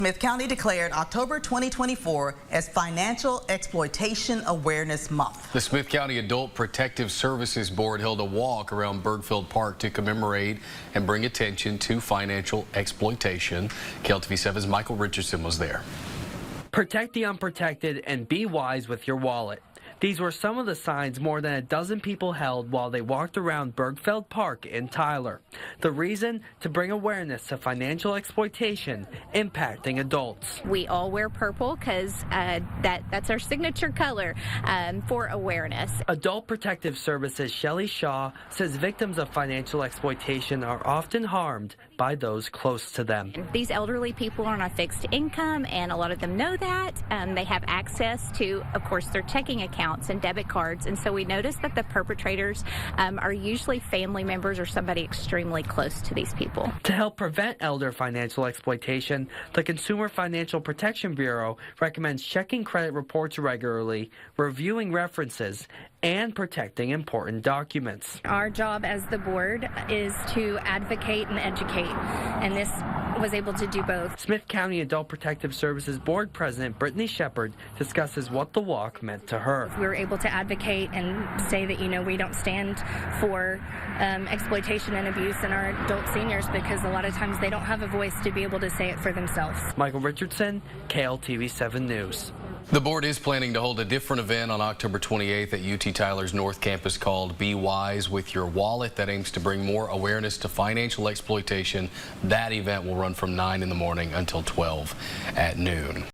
Smith County declared October 2024 as Financial Exploitation Awareness Month. The Smith County Adult Protective Services Board held a walk around Bergfeld Park to commemorate and bring attention to financial exploitation. KLTV7's Michael Richardson was there. Protect the unprotected and be wise with your wallet. These were some of the signs more than a dozen people held while they walked around Bergfeld Park in Tyler. The reason? To bring awareness to financial exploitation impacting adults. We all wear purple because that's our signature color for awareness. Adult Protective Services Shelley Shaw says victims of financial exploitation are often harmed by those close to them. These elderly people are on a fixed income, and a lot of them know that. They have access to, of course, their checking accounts and debit cards, and so we notice that the perpetrators are usually family members or somebody extremely close to these people. To help prevent elder financial exploitation, the Consumer Financial Protection Bureau recommends checking credit reports regularly, reviewing references, and protecting important documents. Our job as the board is to advocate and educate, and this was able to do both. Smith County Adult Protective Services Board President Brittany Shepard discusses what the walk meant to her. We were able to advocate and say that, we don't stand for exploitation and abuse in our adult seniors because a lot of times they don't have a voice to be able to say it for themselves. Michael Richardson, KLTV7 News. The board is planning to hold a different event on October 28th at UT Tyler's North Campus called Be Wise with Your Wallet that aims to bring more awareness to financial exploitation. That event will run from 9 in the morning until 12 at noon.